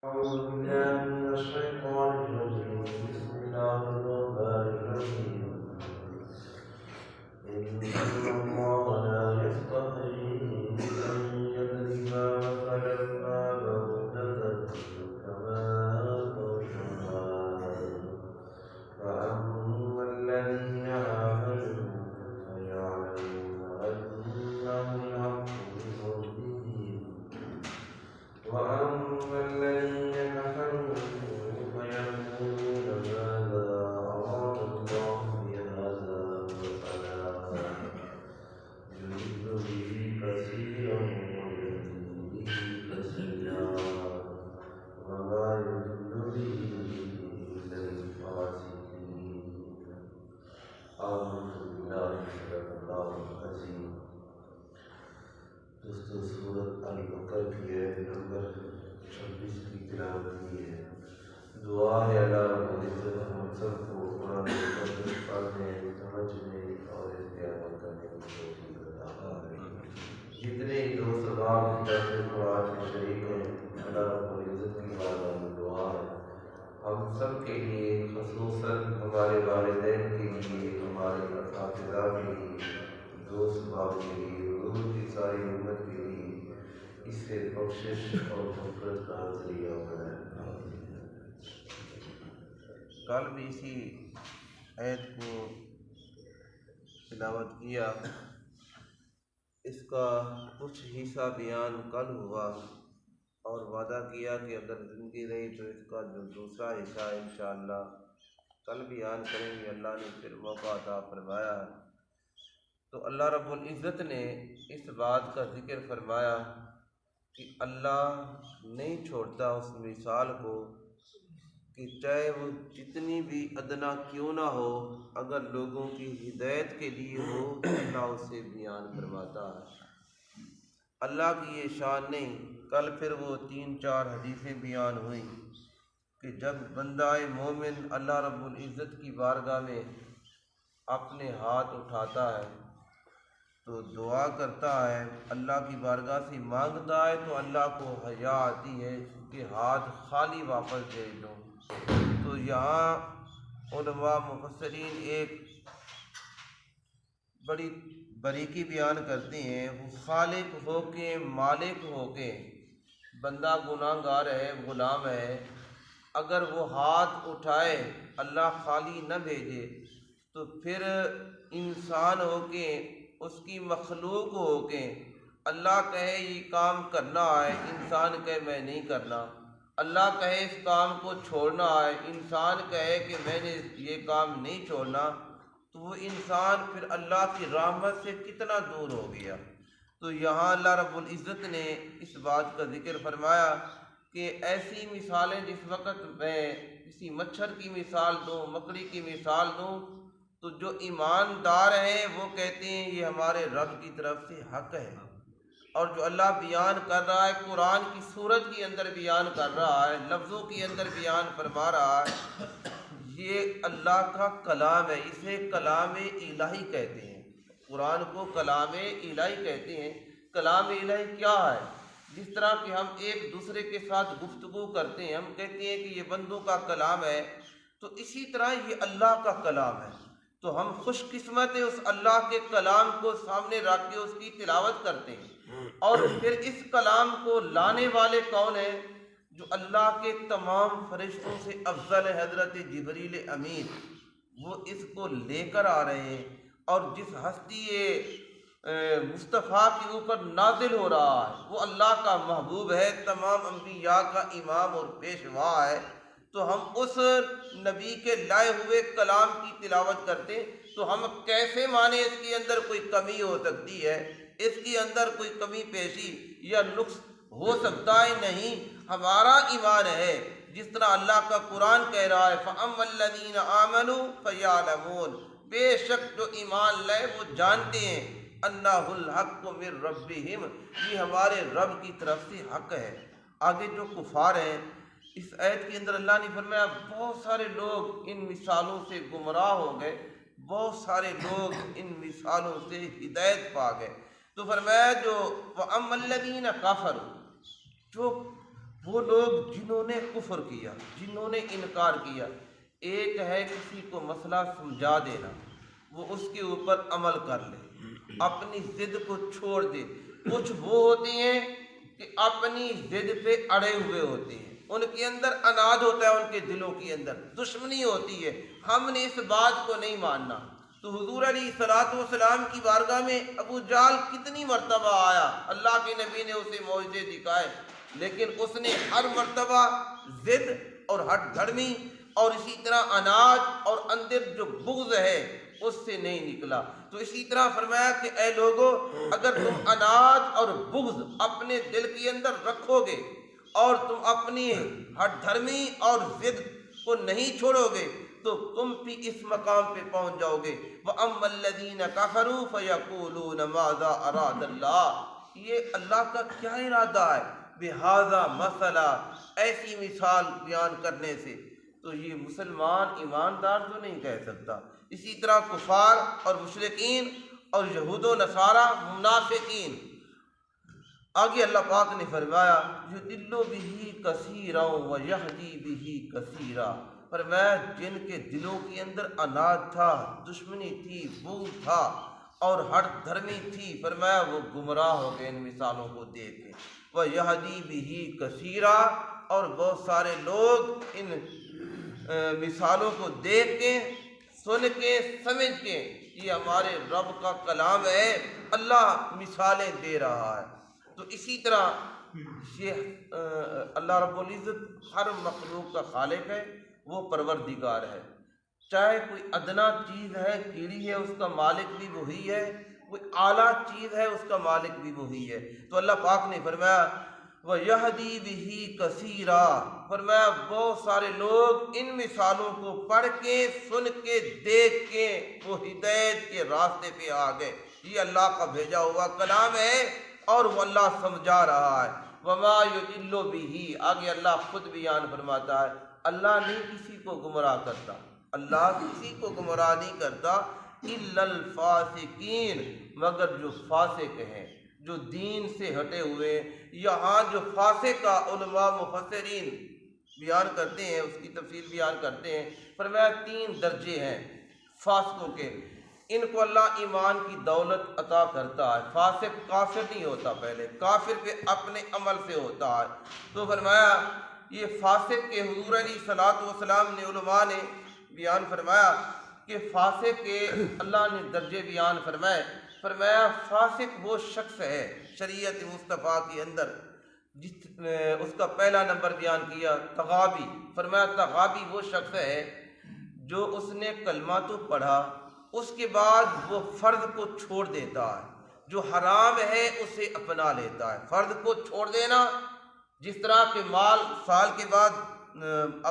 أعوذ بالله من الشيطان الرجيم بسم الله الرحمن الرحيم إن الله لا يستحيي أن يضرب مثلا ما بعوضة فما فوقها فأما الذين آمنوا فيعلمون أنه الحق من ربهم وأما الذين كفروا فيقولون ماذا أراد الله بهذا مثلا يضل به كثيرا ويهدي به كثيرا وما يضل به إلا الفاسقين. آمنت بالله صدق الله العظيم. دوستو سورت البقرہ کی آیت نمبر 26 کی تلاوت کی ہے۔ دعا ہے اللہ رب العزت ہم سب کو قرآن مقدس پڑھنے، سمجھنے اور اس کے عمل کرنے کی توفیق عطا فرمائے۔ جتنے ہی دوست احباب درس قرآن میں شریک ہیں، اللہ رب العزت کی بارگاہ میں دعا ہے ہم سب کے لیے، خصوصاً ہمارے والدین کے لیے، ہمارے اساتذہ کے لیے، دوست احباب کے لیے، حضور کی ساری امت کے لیے اس سے بخشش اور مغفرت کا ذریعہ بنائے۔ کل بھی اسی آیت کو تلاوت کیا، اس کا کچھ حصہ بیان کل ہوا اور وعدہ کیا کہ اگر زندگی رہی تو اس کا جو دوسرا حصہ انشاءاللہ کل بیان کریں گے۔ اللہ نے پھر موقع عطا فرمایا تو اللہ رب العزت نے اس بات کا ذکر فرمایا کہ اللہ نہیں چھوڑتا اس مثال کو کہ چاہے وہ جتنی بھی ادنا کیوں نہ ہو، اگر لوگوں کی ہدایت کے لیے ہو تو اللہ اسے بیان فرماتا ہے۔ اللہ کی یہ شان نہیں۔ کل پھر وہ 3-4 حدیثیں بیان ہوئیں کہ جب بندہ مومن اللہ رب العزت کی بارگاہ میں اپنے ہاتھ اٹھاتا ہے تو دعا کرتا ہے، اللہ کی بارگاہ سے مانگتا ہے تو اللہ کو حیا آتی ہے کہ ہاتھ خالی واپس بھیج دو۔ تو یہاں علماء مفسرین ایک بڑی باریکی بیان کرتے ہیں، وہ خالق ہو کے، مالک ہو کے، بندہ گناہ گار ہے، غلام ہے، اگر وہ ہاتھ اٹھائے اللہ خالی نہ بھیجے تو پھر انسان ہو کے، اس کی مخلوق ہو کے اللہ کہے یہ کام کرنا ہے، انسان کہے میں نہیں کرنا، اللہ کہے اس کام کو چھوڑنا ہے، انسان کہے کہ میں نے یہ کام نہیں چھوڑنا، تو وہ انسان پھر اللہ کی رحمت سے کتنا دور ہو گیا۔ تو یہاں اللہ رب العزت نے اس بات کا ذکر فرمایا کہ ایسی مثالیں جس وقت میں کسی مچھر کی مثال دوں، مکڑی کی مثال دوں، تو جو ایماندار ہیں وہ کہتے ہیں یہ ہمارے رب کی طرف سے حق ہے، اور جو اللہ بیان کر رہا ہے، قرآن کی صورت کے اندر بیان کر رہا ہے، لفظوں کے اندر بیان فرما رہا ہے، یہ اللہ کا کلام ہے، اسے کلام الہی کہتے ہیں۔ قرآن کو کلام الہی کہتے ہیں۔ کلام الہی کیا ہے؟ جس طرح کہ ہم ایک دوسرے کے ساتھ گفتگو کرتے ہیں، ہم کہتے ہیں کہ یہ بندوں کا کلام ہے، تو اسی طرح یہ اللہ کا کلام ہے۔ تو ہم خوش قسمت ہیں اس اللہ کے کلام کو سامنے رکھ کے اس کی تلاوت کرتے ہیں، اور پھر اس کلام کو لانے والے کون ہیں؟ جو اللہ کے تمام فرشتوں سے افضل ہے، حضرت جبریل امین، وہ اس کو لے کر آ رہے ہیں، اور جس ہستی مصطفیٰ کے اوپر نازل ہو رہا ہے وہ اللہ کا محبوب ہے، تمام انبیاء کا امام اور پیشوا ہے۔ تو ہم اس نبی کے لائے ہوئے کلام کی تلاوت کرتے، تو ہم کیسے مانیں اس کے اندر کوئی کمی ہو سکتی ہے؟ اس کے اندر کوئی کمی پیشی یا نقص ہو سکتا ہے؟ نہیں، ہمارا ایمان ہے جس طرح اللہ کا قرآن کہہ رہا ہے فَأَمَّا الَّذِينَ آمَنُوا فَيَعْلَمُونَ، بے شک جو ایمان لائے وہ جانتے ہیں أَنَّهُ الْحَقُّ مِن رَبِّهِمْ، یہ ہمارے رب کی طرف سے حق ہے۔ آگے جو کفار ہیں، اس آیت کے اندر اللہ نے فرمایا بہت سارے لوگ ان مثالوں سے گمراہ ہو گئے، بہت سارے لوگ ان مثالوں سے ہدایت پا گئے۔ تو فرمایا جو وَأَمَّا الَّذِينَ كَفَرُوا، جو وہ لوگ جنہوں نے کفر کیا، جنہوں نے انکار کیا. ایک ہے کسی کو مسئلہ سمجھا دینا، وہ اس کے اوپر عمل کر لے، اپنی ضد کو چھوڑ دے. کچھ وہ ہوتے ہیں کہ اپنی ضد پہ اڑے ہوئے ہوتے ہیں، ان کے اندر اناد ہوتا ہے، ان کے دلوں کے اندر دشمنی ہوتی ہے، ہم نے اس بات کو نہیں ماننا. تو حضور علیہ الصلوۃ والسلام کی بارگاہ میں ابو جہل کتنی مرتبہ آیا، اللہ کے نبی نے اسے معجزے دکھائے، لیکن اس نے ہر مرتبہ ضد اور ہٹ دھرمی اور اسی طرح اناج اور اندر جو بغض ہے اس سے نہیں نکلا. تو اسی طرح فرمایا کہ اے لوگو، اگر تم اناج اور بغض اپنے دل کے اندر رکھو گے اور تم اپنی ہٹ دھرمی اور ضد کو نہیں چھوڑو گے تو تم بھی اس مقام پہ پہنچ جاؤ گے. وَأَمَّا الَّذِينَ كَفَرُوا فَيَقُولُونَ مَاذَا أَرَادَ اللَّهُ، یہ اللہ کا کیا ارادہ ہے بِهَذَا مَثَلًا، ایسی مثال بیان کرنے سے. تو یہ مسلمان ایماندار تو نہیں کہہ سکتا. اسی طرح کفار اور مشرکین اور یہود و نصارہ منافقین، آگے اللہ پاک نے فرمایا یُضِلُّ بِهِ كَثِيرًا وَيَهْدِي بِهِ كَثِيرًا، فرمایا جن کے دلوں کے اندر اناد تھا، دشمنی تھی، بغض تھا اور ہٹ دھرمی تھی، فرمایا وہ گمراہ ہو گئے ان مثالوں کو دیکھ کے. وَيَهْدِي بِهِ كَثِيرًا، اور بہت سارے لوگ ان مثالوں کو دیکھ کے، سن کے، سمجھ کے یہ ہمارے رب کا کلام ہے، اللہ مثالیں دے رہا ہے. تو اسی طرح یہ اللہ رب العزت ہر مخلوق کا خالق ہے، وہ پروردگار ہے. چاہے کوئی ادنا چیز ہے، کیڑی ہے، اس کا مالک بھی وہی ہے، کوئی اعلیٰ چیز ہے اس کا مالک بھی وہی ہے. تو اللہ پاک نے فرمایا وَيَهْدِي بِهِ كَثِيرًا، فرمایا بہت سارے لوگ ان مثالوں کو پڑھ کے، سن کے، دیکھ کے وہ ہدایت کے راستے پہ آ گئے. یہ اللہ کا بھیجا ہوا کلام ہے اور وہ اللہ سمجھا رہا ہے. وَمَا يُضِلُّ بِهِ، آگے اللہ خود بیان فرماتا ہے اللہ نہیں کسی کو گمراہ کرتا، اللہ کسی کو گمراہ نہیں کرتا إِلَّا الْفَاسِقِينَ، مگر جو فاسق ہیں، جو دین سے ہٹے ہوئے. یہاں جو فاسق کا علماء مفسرین بیان کرتے ہیں، اس کی تفصیل بیان کرتے ہیں. فرمایا 3 درجے ہیں فاسقوں کے. ان کو اللہ ایمان کی دولت عطا کرتا ہے. فاسق کافر نہیں ہوتا، پہلے کافر پہ اپنے عمل سے ہوتا ہے. تو فرمایا یہ فاسق کے حضور علیہ الصلوۃ والسلام نے، علماء نے بیان فرمایا کہ فاسق کے اللہ نے درجے بیان فرمائے. فرمایا فاسق وہ شخص ہے شریعت مصطفیٰ کے اندر اس کا پہلا نمبر بیان کیا تغابی. فرمایا تغابی وہ شخص ہے جو اس نے کلمہ تو پڑھا، اس کے بعد وہ فرض کو چھوڑ دیتا ہے، جو حرام ہے اسے اپنا لیتا ہے. فرض کو چھوڑ دینا، جس طرح کہ مال سال کے بعد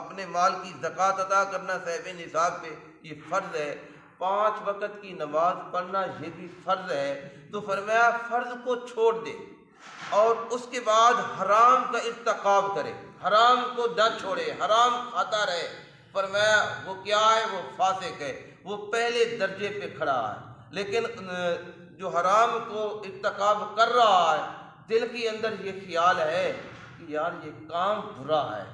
اپنے مال کی زکوٰۃ ادا کرنا صاحب نصاب پہ یہ فرض ہے. 5 وقت کی نماز پڑھنا یہ بھی فرض ہے. تو فرمایا فرض کو چھوڑ دے اور اس کے بعد حرام کا ارتکاب کرے، حرام کو نہ چھوڑے، حرام کھاتا رہے. فرمایا وہ کیا ہے؟ وہ فاسق ہے، وہ پہلے درجے پہ کھڑا ہے. لیکن جو حرام کو ارتکاب کر رہا ہے، دل کے اندر یہ خیال ہے کہ یار یہ کام برا ہے،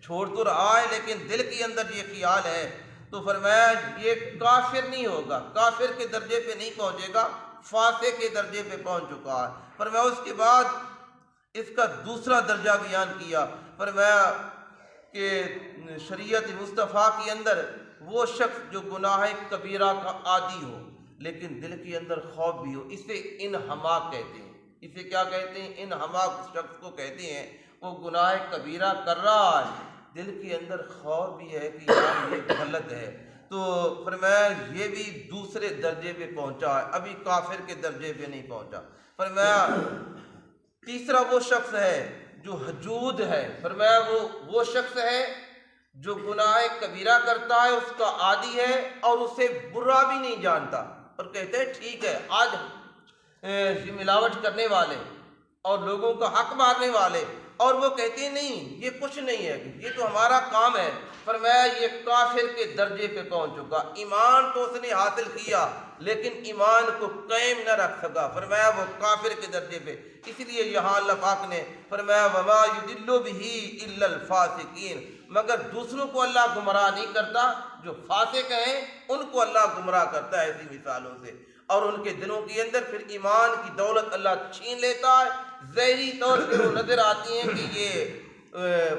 چھوڑ تو رہا ہے لیکن دل کے اندر یہ خیال ہے. تو فرمایا یہ کافر نہیں ہوگا، کافر کے درجے پہ نہیں پہنچے گا، فاسق کے درجے پہ پہنچ چکا ہے. فرمایا اس کے بعد اس کا دوسرا درجہ بیان کیا. فرمایا کہ شریعت مصطفیٰ کے اندر وہ شخص جو گناہ کبیرہ کا عادی ہو لیکن دل کے اندر خوف بھی ہو، اسے انہماک کہتے ہیں. اسے کیا کہتے ہیں؟ انہماک شخص کو کہتے ہیں. وہ گناہ کبیرہ کر رہا ہے، دل کے اندر خوف بھی ہے کہ یار یہ غلط ہے. تو فرمایا یہ بھی دوسرے درجے پہ پہنچا ہے، ابھی کافر کے درجے پہ نہیں پہنچا. فرمایا تیسرا وہ شخص ہے جو حجود ہے. فرمایا وہ شخص ہے جو گناہ کبیرہ کرتا ہے، اس کا عادی ہے اور اسے برا بھی نہیں جانتا اور کہتے ہیں ٹھیک ہے آج ملاوٹ کرنے والے اور لوگوں کا حق مارنے والے اور وہ کہتے ہیں نہیں یہ کچھ نہیں ہے، یہ تو ہمارا کام ہے۔ فرمایا یہ کافر کے درجے پہ پہنچ چکا، ایمان تو اس نے حاصل کیا لیکن ایمان کو قائم نہ رکھ سکا، فرمایا وہ کافر کے درجے پہ۔ اس لیے یہاں اللہ پاک نے فرمایا وَمَا يُضِلُّ بِهِ إِلَّا الْفَاسِقِينَ، مگر دوسروں کو اللہ گمراہ نہیں کرتا، جو فاسق ہیں ان کو اللہ گمراہ کرتا ہے ایسی مثالوں سے، اور ان کے دلوں کے اندر پھر ایمان کی دولت اللہ چھین لیتا ہے۔ ظاہری طور پہ وہ نظر آتی ہیں کہ یہ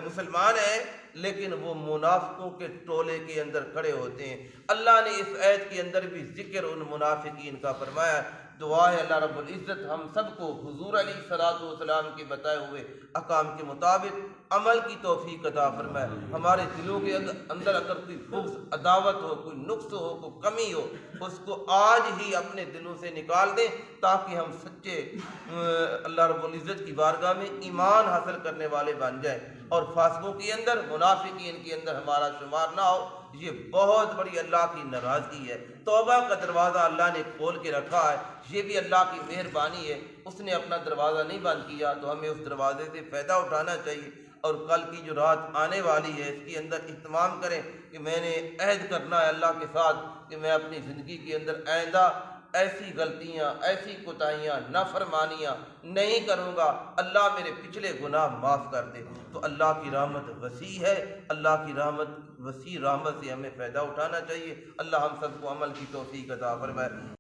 مسلمان ہیں لیکن وہ منافقوں کے ٹولے کے اندر کھڑے ہوتے ہیں۔ اللہ نے اس آیت کے اندر بھی ذکر ان منافقین کا فرمایا۔ دعا ہے اللہ رب العزت ہم سب کو حضور علیہ الصلوۃ والسلام کے بتائے ہوئے احکام کے مطابق عمل کی توفیق عطا فرمائے۔ ہمارے دلوں کے اندر اگر کوئی بغض، عداوت ہو، کوئی نقص ہو، کوئی کمی ہو، اس کو آج ہی اپنے دلوں سے نکال دیں تاکہ ہم سچے اللہ رب العزت کی بارگاہ میں ایمان حاصل کرنے والے بن جائیں، اور فاسقوں کے اندر، منافقین کے اندر ہمارا شمار نہ ہو۔ یہ بہت بڑی اللہ کی ناراضگی ہے۔ توبہ کا دروازہ اللہ نے کھول کے رکھا ہے، یہ بھی اللہ کی مہربانی ہے، اس نے اپنا دروازہ نہیں بند کیا، تو ہمیں اس دروازے سے فائدہ اٹھانا چاہیے، اور کل کی جو رات آنے والی ہے اس کے اندر اہتمام کریں کہ میں نے عہد کرنا ہے اللہ کے ساتھ کہ میں اپنی زندگی کے اندر آئندہ ایسی غلطیاں، ایسی کوتاہیاں، نافرمانیاں نہیں کروں گا، اللہ میرے پچھلے گناہ معاف کر دے۔ تو اللہ کی رحمت وسیع ہے، اللہ کی رحمت وسیع رحمت سے ہمیں فائدہ اٹھانا چاہیے۔ اللہ ہم سب کو عمل کی توفیق عطا فرمائے۔